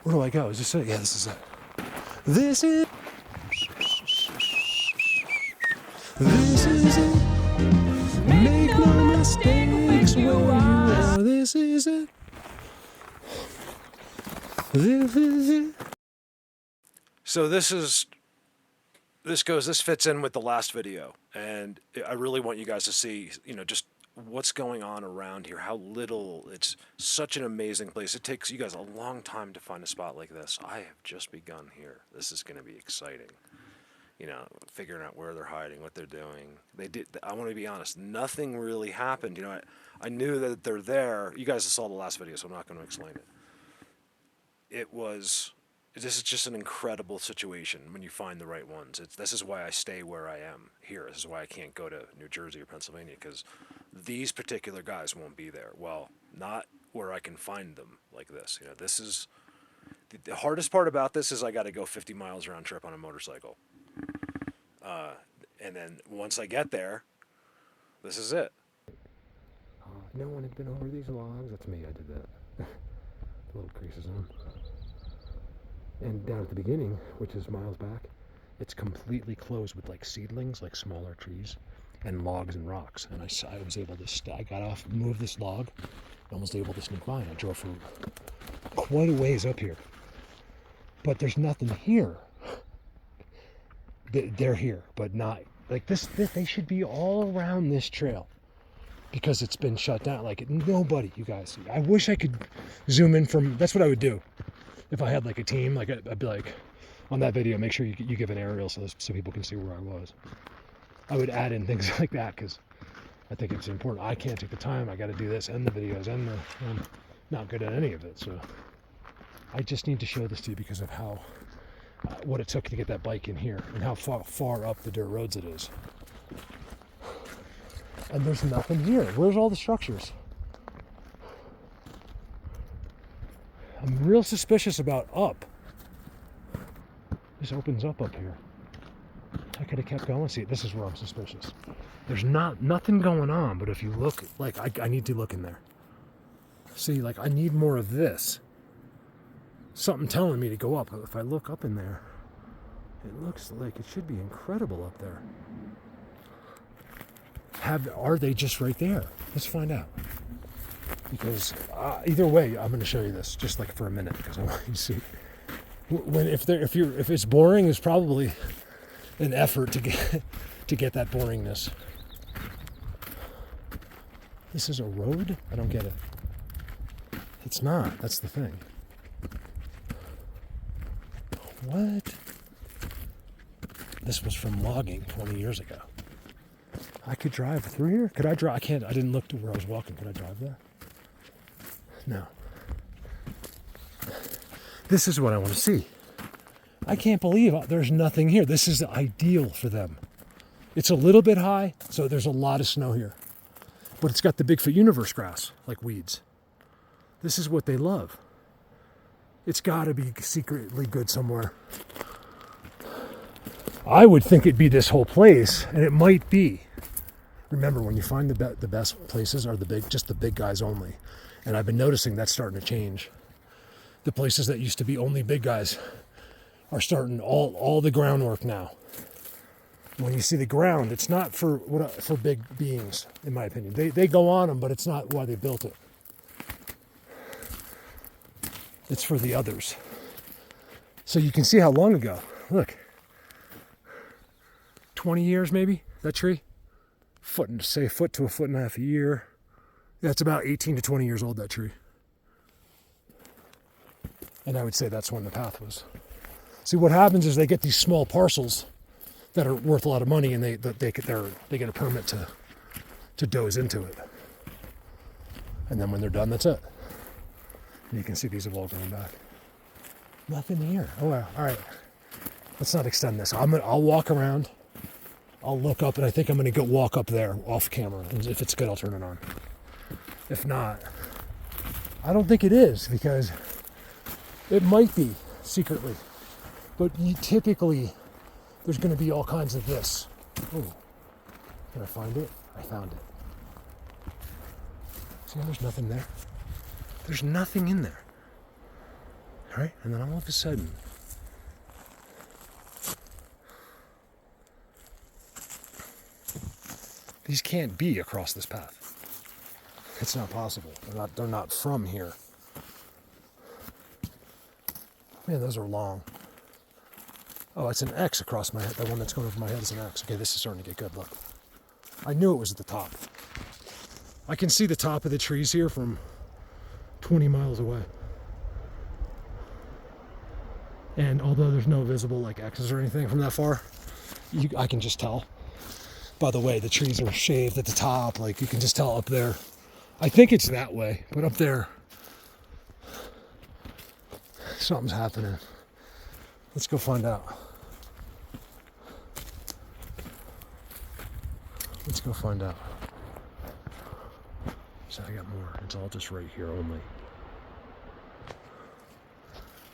Where do I go? Is this it? Yeah, this is it. This is... This is it. Make no mistakes where you are. This is it. This is it. So this fits in with the last video, and I really want you guys to see, just what's going on around here, how little. It's such an amazing place. It takes you guys a long time to find a spot like this. I have just begun here. This is going to be exciting. Figuring out where they're hiding, what they're doing. I want to be honest, nothing really happened. I knew that they're there. You guys saw the last video, so I'm not going to explain it. This is just an incredible situation when you find the right ones. This is why I stay where I am here. This is why I can't go to New Jersey or Pennsylvania, because these particular guys won't be there. Well, not where I can find them like this. This is the hardest part about this is I got to go 50 miles round trip on a motorcycle. And then once I get there, this is it. No one had been over these logs. That's me. I did that. The little creases on. And down at the beginning, which is miles back, it's completely closed with like seedlings, like smaller trees, and logs and rocks. And I was able to, I got off, moved this log, and was able to sneak by. And I drove for quite a ways up here. But there's nothing here. They're here, but not like this. They should be all around this trail because it's been shut down. Like nobody, you guys. I wish I could zoom in from. That's what I would do if I had like a team. Like I'd be like on that video, make sure you give an aerial so people can see where I was. I would add in things like that because I think it's important. I can't take the time. I got to do this and the videos and I'm not good at any of it. So I just need to show this to you because of how. What it took to get that bike in here and how far up the dirt roads it is. And there's nothing here. Where's all the structures? I'm real suspicious about up. This opens up here. I could have kept going. See, this is where I'm suspicious. There's nothing going on, but if you look, like I need to look in there. See, like I need more of this. Something telling me to go up. If I look up in there, it looks like it should be incredible up there. Are they just right there? Let's find out. Because either way, I'm going to show you this just like for a minute because I want you to see. If it's boring, it's probably an effort to get that boringness. This is a road? I don't get it. It's not. That's the thing. What? This was from logging 20 years ago. I could drive through here? Could I drive? I can't. I didn't look to where I was walking. Could I drive there? No. This is what I want to see. I can't believe there's nothing here. This is ideal for them. It's a little bit high, so there's a lot of snow here. But it's got the Bigfoot universe grass, like weeds. This is what they love. It's got to be secretly good somewhere. I would think it'd be this whole place, and it might be. Remember, when you find the best places are just the big guys only. And I've been noticing that's starting to change. The places that used to be only big guys are starting all the groundwork now. When you see the ground, it's not for big beings, in my opinion. They go on them, but it's not why they built it. It's for the others. So you can see how long ago. Look. 20 years maybe, that tree. Foot to a foot and a half a year. Yeah, it's about 18 to 20 years old, that tree. And I would say that's when the path was. See, what happens is they get these small parcels that are worth a lot of money and they get a permit to doze into it. And then when they're done, that's it. And you can see these have all gone back. Nothing here. Oh, well, all right. Let's not extend this. I'll walk around. I'll look up, and I think I'm going to go walk up there off camera. And if it's good, I'll turn it on. If not, I don't think it is because it might be secretly. But typically, there's going to be all kinds of this. Oh, can I find it? I found it. See, there's nothing there. There's nothing in there. right? And then all of a sudden, these can't be across this path. It's not possible. They're not from here. Man, those are long. Oh, it's an X across my head. The one that's going over my head is an X. Okay, this is starting to get good. Look. I knew it was at the top. I can see the top of the trees here from 20 miles away. And although there's no visible like X's or anything from that far, I can just tell. By the way, the trees are shaved at the top. Like you can just tell up there. I think it's that way, but up there, something's happening. Let's go find out. Let's go find out. So I got more. It's all just right here only.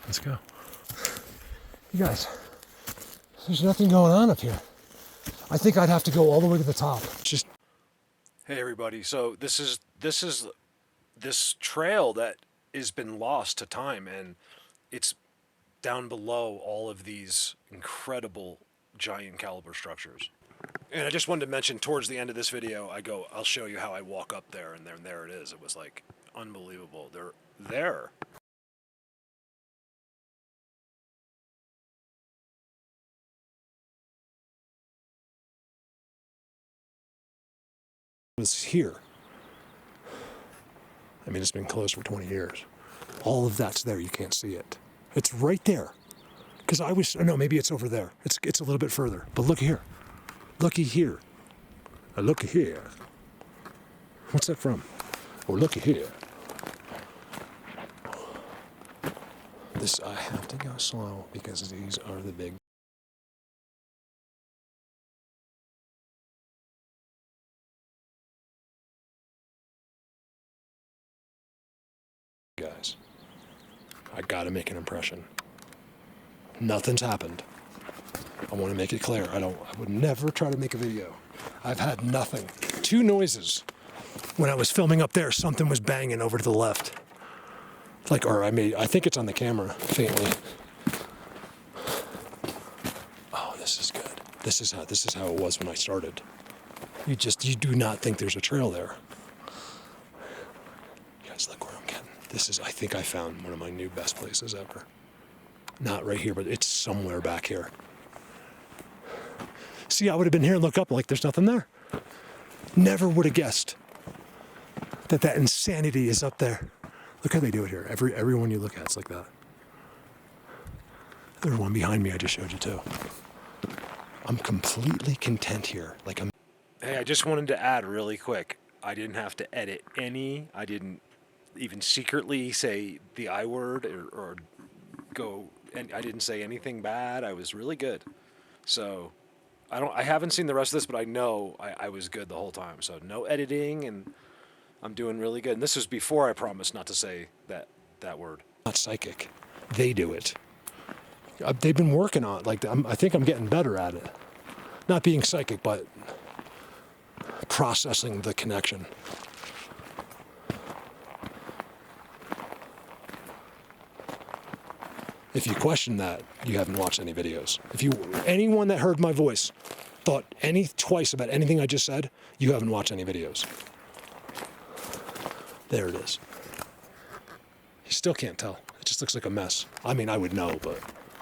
Let's go. You guys, there's nothing going on up here. I think I'd have to go all the way to the top. Just. Hey everybody. So this is this trail that has been lost to time, and it's down below all of these incredible giant caliber structures. And I just wanted to mention towards the end of this video, I'll show you how I walk up there, and there it is. It was like unbelievable. They're there. It was here. I mean, it's been closed for 20 years. All of that's there. You can't see it. It's right there. Because no, maybe it's over there. It's a little bit further. But look here. Looky here. Looky here. What's that from? Oh, looky here. I have to go slow because these are the big guys. I gotta make an impression. Nothing's happened. I want to make it clear. I would never try to make a video. I've had nothing. 2 noises. When I was filming up there, something was banging over to the left. I think it's on the camera, faintly. Oh, this is good. This is how it was when I started. You do not think there's a trail there. You guys, look where I'm getting. I think I found one of my new best places ever. Not right here, but it's somewhere back here. See, I would have been here and look up like there's nothing there. Never would have guessed that insanity is up there. Look how they do it here. Everyone you look at, it's like that. There's one behind me I just showed you too. I'm completely content here. Hey, I just wanted to add really quick. I didn't have to edit any. I didn't even secretly say the I word or go. And I didn't say anything bad. I was really good. So I haven't seen the rest of this, but I know I was good the whole time. So no editing, and I'm doing really good. And this was before I promised not to say that word. Not psychic. They do it. They've been working on it. I think I'm getting better at it. Not being psychic, but processing the connection. If you question that, you haven't watched any videos. Anyone that heard my voice thought twice about anything I just said, you haven't watched any videos. There it is. You still can't tell. It just looks like a mess. I mean, I would know, but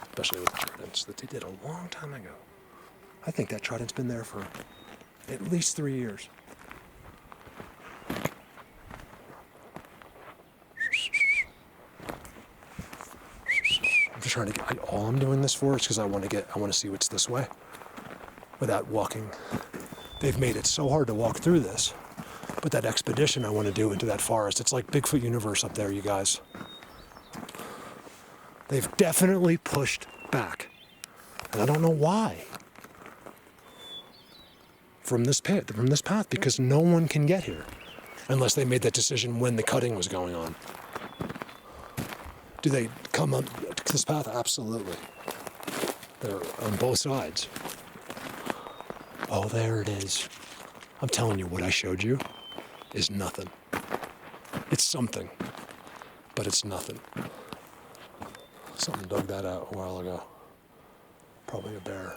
especially with the tridents that they did a long time ago. I think that trident's been there for at least 3 years. I'm just trying to get. All I'm doing this for is because I want to see what's this way, without walking. They've made it so hard to walk through this, but that expedition I want to do into that forest. It's like Bigfoot universe up there, you guys. They've definitely pushed back, and I don't know why. From this path, because no one can get here, unless they made that decision when the cutting was going on. Do they come up this path? Absolutely. They're on both sides. Oh, there it is. I'm telling you, what I showed you is nothing. It's something, but it's nothing. Something dug that out a while ago. Probably a bear.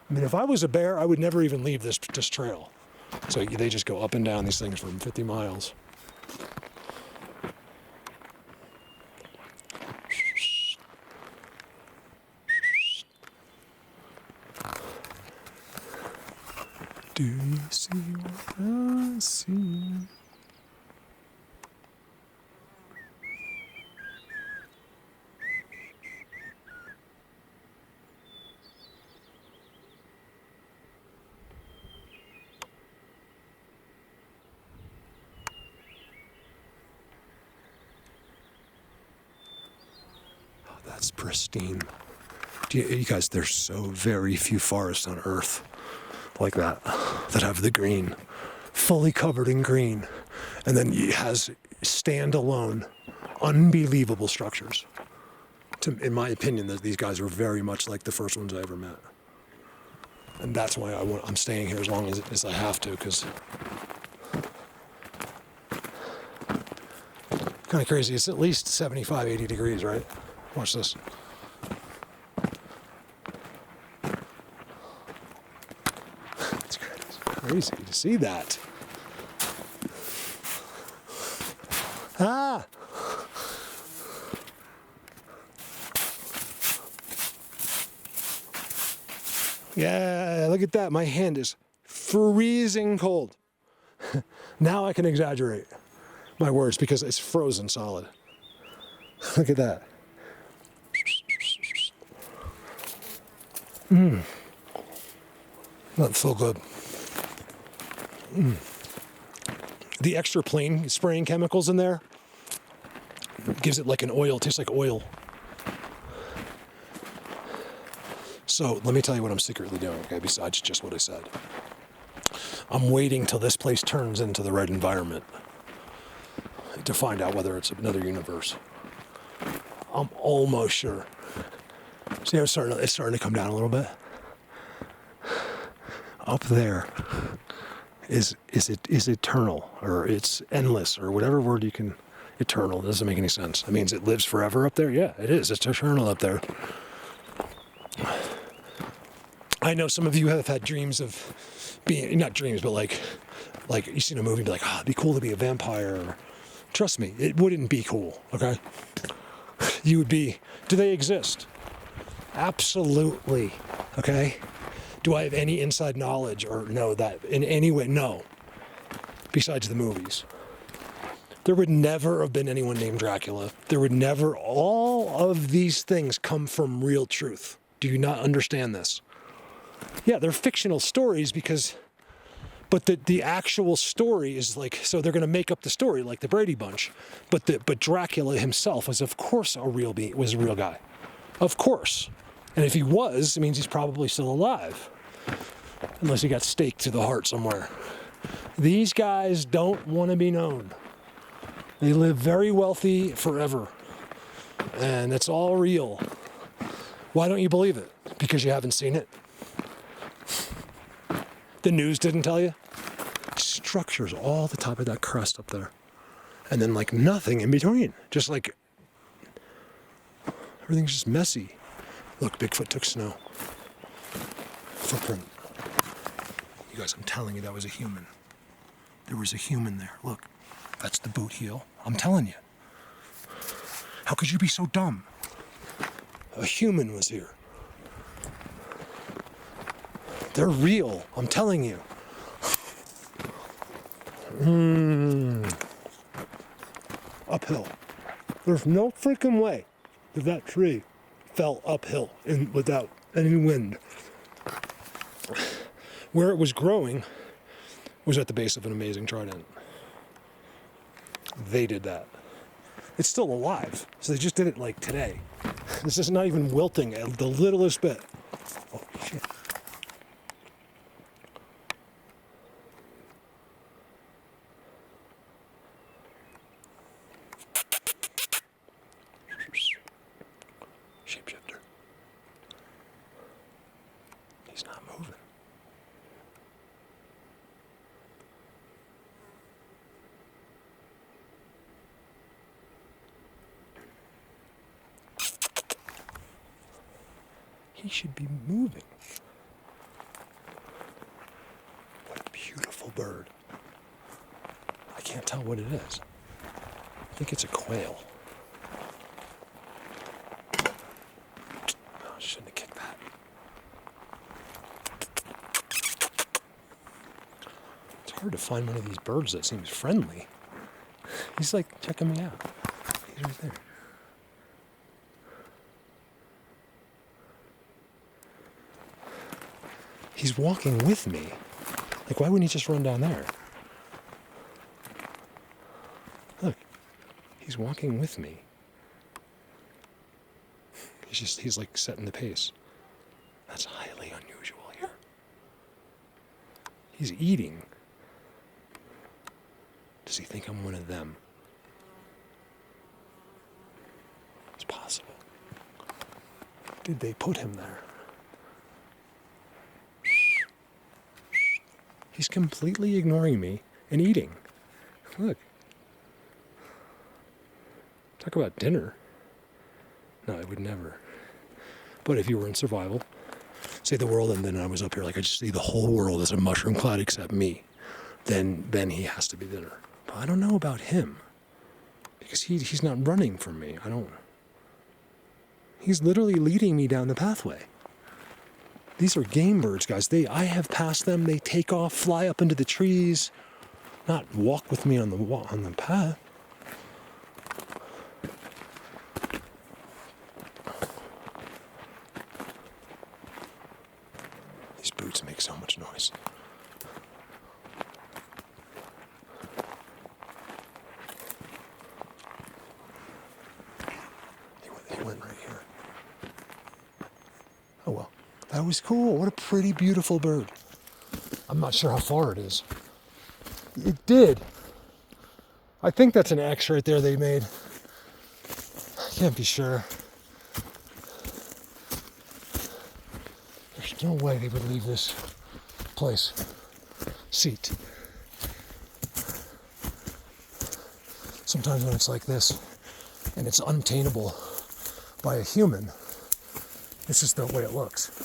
I mean, if I was a bear, I would never even leave this trail. So they just go up and down these things for 50 miles. Do you see what I see? Oh, that's pristine. You guys, there's so very few forests on Earth like that have the green, fully covered in green, and then it has standalone, unbelievable structures. In my opinion, that these guys are very much like the first ones I ever met, and that's why I'm staying here as long as I have to, because kind of crazy. It's at least 75, 80 degrees, right? Watch this. Crazy to see that. Ah! Yeah, look at that. My hand is freezing cold. Now I can exaggerate my words because it's frozen solid. Look at that. Doesn't feel good. The extra plane spraying chemicals in there gives it like an oil, tastes like oil. So let me tell you what I'm secretly doing, okay, besides just what I said. I'm waiting till this place turns into the right environment to find out whether it's another universe. I'm almost sure. See how it's starting to come down a little bit? Up there is eternal, or it's endless, or whatever word you can. Eternal doesn't make any sense. It means it lives forever up there. Yeah, it is. It's eternal up there. I know some of you have had dreams of being, not dreams, but like you see in a movie, be like, oh, it'd be cool to be a vampire. Trust me, it wouldn't be cool. Okay, you would be. Do they exist? Absolutely. Okay. Do I have any inside knowledge or know that in any way? No. Besides the movies. There would never have been anyone named Dracula. There would never, all of these things come from real truth. Do you not understand this? Yeah, they're fictional stories but the actual story is like, so they're going to make up the story like the Brady Bunch. But Dracula himself was of course a real guy. Of course. And if he was, it means he's probably still alive. Unless he got staked to the heart somewhere. These guys don't want to be known. They live very wealthy forever. And it's all real. Why don't you believe it? Because you haven't seen it? The news didn't tell you? Structures all the top of that crest up there. And then like nothing in between. Just like, everything's just messy. Look, Bigfoot took snow. Footprint. You guys, I'm telling you, that was a human. There was a human there. Look, that's the boot heel. I'm telling you. How could you be so dumb? A human was here. They're real. I'm telling you. Uphill. There's no freaking way that tree fell uphill without any wind. Where it was growing was at the base of an amazing trident. They did that. It's still alive. So they just did it like today. This is not even wilting the littlest bit. Oh, shit. Shapeshifter. He's not moving. He should be moving. What a beautiful bird. I can't tell what it is. I think it's a quail. Oh, I shouldn't have kicked that. It's hard to find one of these birds that seems friendly. He's like checking me out. He's right there. He's walking with me. Like, why wouldn't he just run down there? Look, he's walking with me. He's like setting the pace. That's highly unusual here. He's eating. Does he think I'm one of them? It's possible. Did they put him there? He's completely ignoring me and eating. Look. Talk about dinner. No, I would never. But if you were in survival, say the world, and then I was up here, like I just see the whole world as a mushroom cloud except me, then he has to be dinner. But I don't know about him. Because he's not running from me. He's literally leading me down the pathway. These are game birds, guys. I have passed them. They take off, fly up into the trees, not walk with me on the path. These boots make so much noise. He went right here. Oh well. That was cool. What a pretty, beautiful bird. I'm not sure how far it is. It did. I think that's an X right there they made. I can't be sure. There's no way they would leave this place. Seat. Sometimes when it's like this, and it's unobtainable by a human, it's just the way it looks.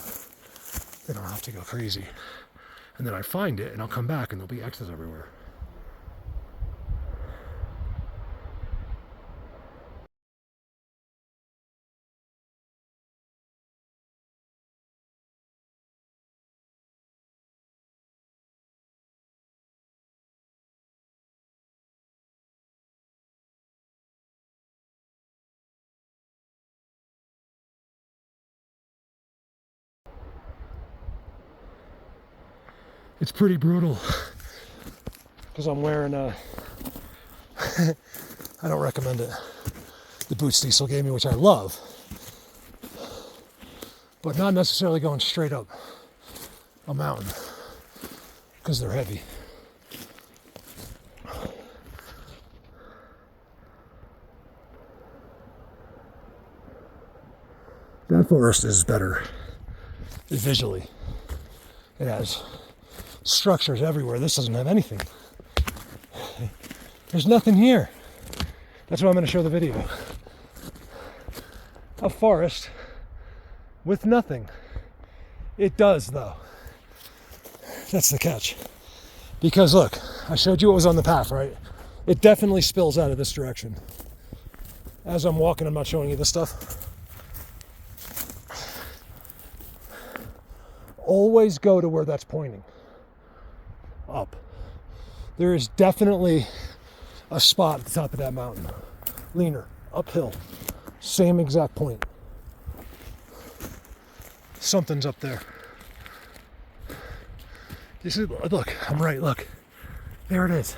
They don't have to go crazy. And then I find it, and I'll come back, and there'll be X's everywhere. It's pretty brutal because I'm wearing I don't recommend it. The boots Diesel gave me, which I love, but not necessarily going straight up a mountain because they're heavy. That forest is better visually. It has structures everywhere. This doesn't have anything. There's nothing here. That's why I'm going to show the video. A forest with nothing. It does, though. That's the catch. Because look, I showed you what was on the path, right? It definitely spills out of this direction. As I'm walking, I'm not showing you this stuff. Always go to where that's pointing. Up. There is definitely a spot at the top of that mountain. Leaner, uphill, same exact point. Something's up there. This is, look, I'm right, look. There it is.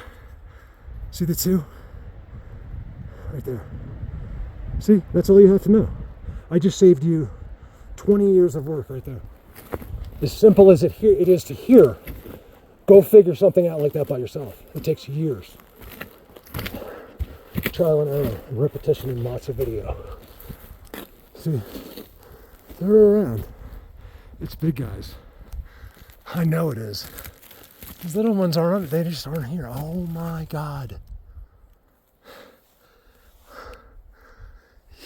See the two? Right there. See, that's all you have to know. I just saved you 20 years of work right there. As simple as it is to hear, go figure something out like that by yourself. It takes years. Trial and error, and repetition and lots of video. See, they're around. It's big guys. I know it is. These little ones aren't, they just aren't here. Oh my God.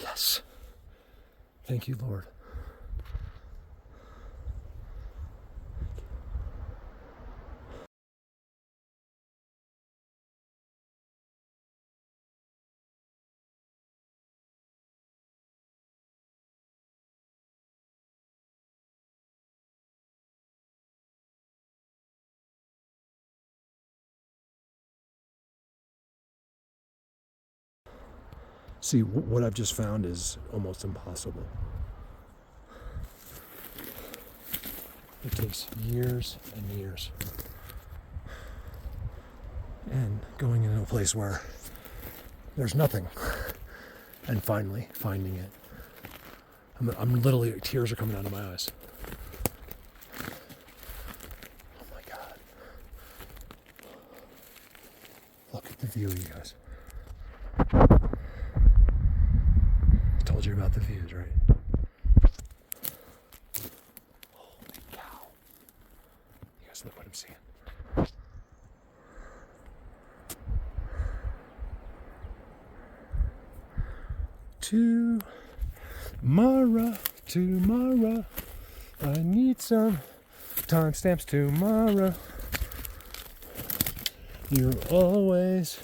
Yes. Thank you, Lord. See, what I've just found is almost impossible. It takes years and years. And going into a place where there's nothing, and finally finding it. I'm literally, tears are coming out of my eyes. Oh my God. Look at the view, you guys. I told you about the views, right? Holy cow. You guys look what I'm seeing. Tomorrow, I need some timestamps tomorrow. You're always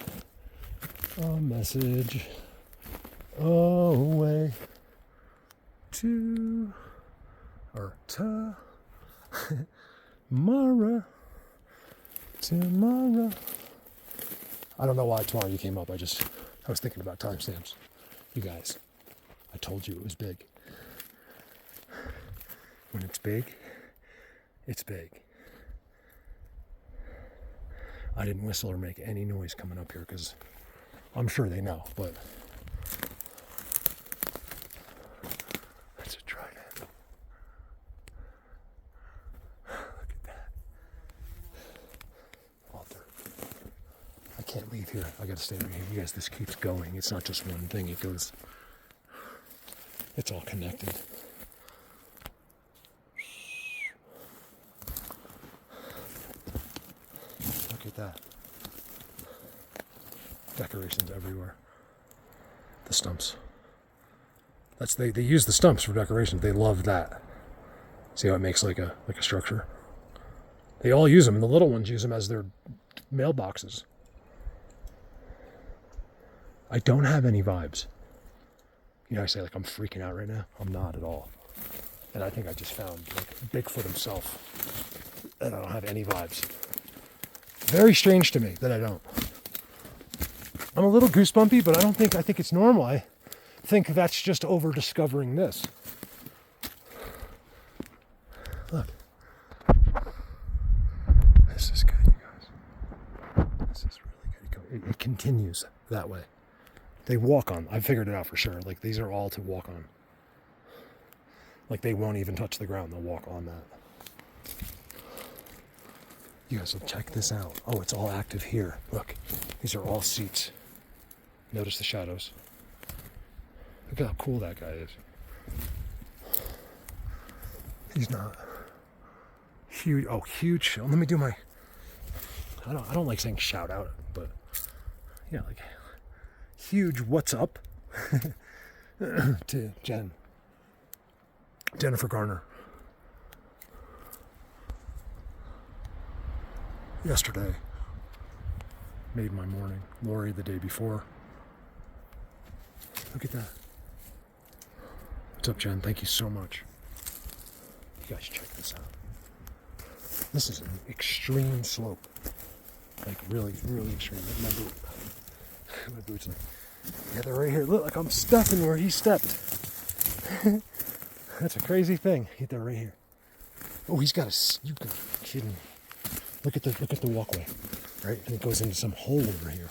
a message away tomorrow. I don't know why tomorrow you came up. I was thinking about timestamps. You guys, I told you it was big. When it's big, it's big. I didn't whistle or make any noise coming up here because I'm sure they know, but that's a trident. Look at that. Walter, I can't leave here. I gotta stay right here. You guys, this keeps going. It's not just one thing. It goes, it's all connected. Look at that. Decorations everywhere. The stumps. They use the stumps for decoration. They love that. See how it makes like a structure? They all use them, and the little ones use them as their mailboxes. I don't have any vibes. You know, I say like I'm freaking out right now. I'm not at all. And I think I just found like Bigfoot himself. And I don't have any vibes. Very strange to me that I don't. I'm a little goosebumpy, but I think it's normal. I think that's just over discovering this. Look. This is good, you guys. This is really good. It continues that way. They walk on. I figured it out for sure. Like, these are all to walk on. Like, they won't even touch the ground. They'll walk on that. You guys will check this out. Oh, it's all active here. Look, these are all seats. Notice the shadows. Look how cool that guy is. He's not huge. Oh, huge. Let me do my, I don't like saying shout out, but yeah, like huge what's up to Jennifer Garner. Yesterday made my morning. Lori the day before. Look at that. What's up, Jen? Thank you so much. You guys check this out. This is an extreme slope. Like really, really extreme. My boots. Yeah, they're right here. Look, like I'm stepping where he stepped. That's a crazy thing. They're right here. Oh, he's got a. You kidding me? Look at the walkway, right? And it goes into some hole over here.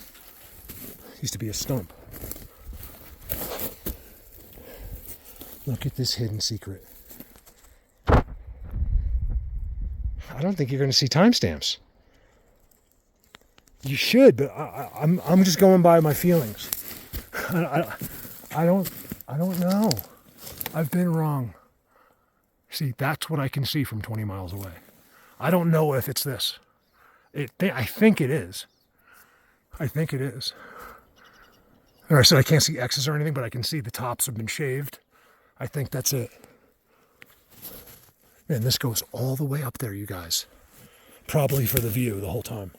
Used to be a stump. Look at this hidden secret. I don't think you're going to see timestamps. You should, but I'm just going by my feelings. I don't know. I've been wrong. See, that's what I can see from 20 miles away. I don't know if it's this. I think it is. I think it is. And I said I can't see X's or anything, but I can see the tops have been shaved. I think that's it. Man, this goes all the way up there, you guys. Probably for the view the whole time.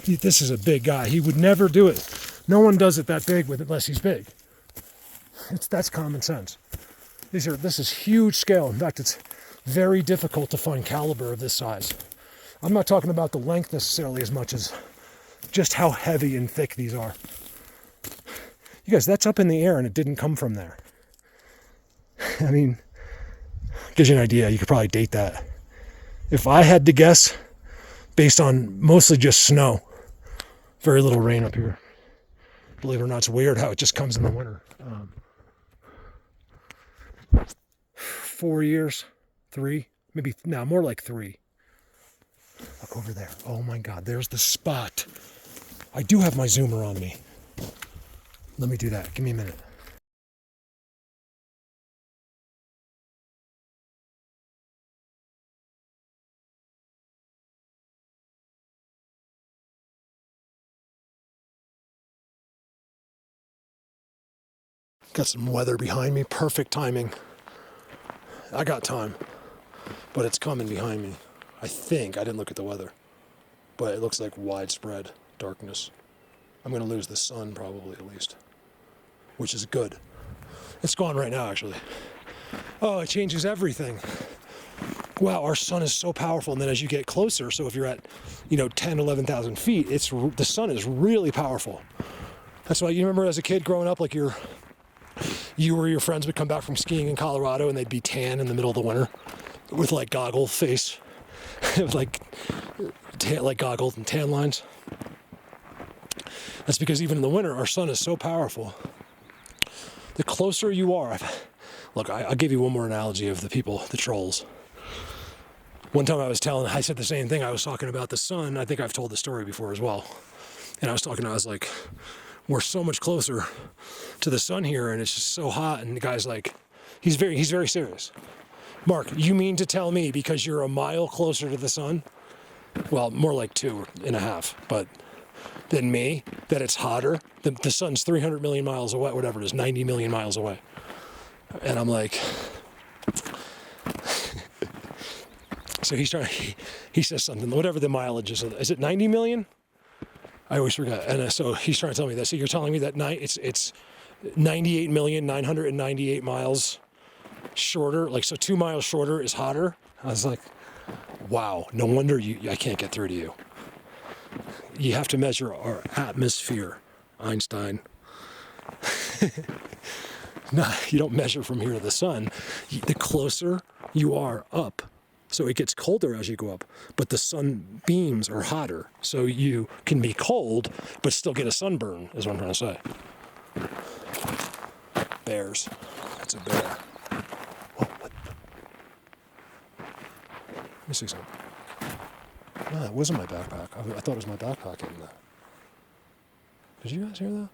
This is a big guy. He would never do it. No one does it that big with it unless he's big. That's common sense. This is huge scale. In fact, it's very difficult to find caliber of this size. I'm not talking about the length necessarily as much as just how heavy and thick these are. You guys, that's up in the air and it didn't come from there. I mean, gives you an idea. You could probably date that. If I had to guess, based on mostly just snow, very little rain up here. Believe it or not, it's weird how it just comes in the winter. 4 years, 3, maybe, no, more like 3. Look over there. Oh my God, there's the spot. I do have my zoomer on me. Let me do that. Give me a minute. Got some weather behind me. Perfect timing. I got time, but it's coming behind me. I think. I didn't look at the weather, but it looks like widespread darkness. I'm going to lose the sun probably at least, which is good. It's gone right now, actually. Oh, it changes everything. Wow, our sun is so powerful. And then as you get closer, so if you're at, 10, 11,000 feet, the sun is really powerful. That's why you remember as a kid growing up, like you or your friends would come back from skiing in Colorado and they'd be tan in the middle of the winter with like goggle face, like goggles and tan lines. That's because even in the winter, our sun is so powerful. The closer you are, look, I'll give you one more analogy of the trolls. One time I said the same thing. I was talking about the sun. I think I've told the story before as well. And I was like, we're so much closer to the sun here and it's just so hot. And the guy's like, he's very serious. Mark, you mean to tell me because you're a mile closer to the sun? Well, more like 2.5, but than me, that it's hotter. The sun's 300 million miles away, whatever it is, 90 million miles away. And I'm like, so he says something, whatever the mileage is it 90 million? I always forget. And so he's trying to tell me that. So you're telling me that it's 98,998 miles shorter, like, so 2 miles shorter is hotter? I was like, wow, no wonder I can't get through to you. You have to measure our atmosphere, Einstein. No, you don't measure from here to the sun. The closer you are up, so it gets colder as you go up, but the sun beams are hotter, so you can be cold, but still get a sunburn, is what I'm trying to say. Bears. That's a bear. Oh, what? Let me see something. No, it wasn't my backpack. I thought it was my backpack in there. Did you guys hear that?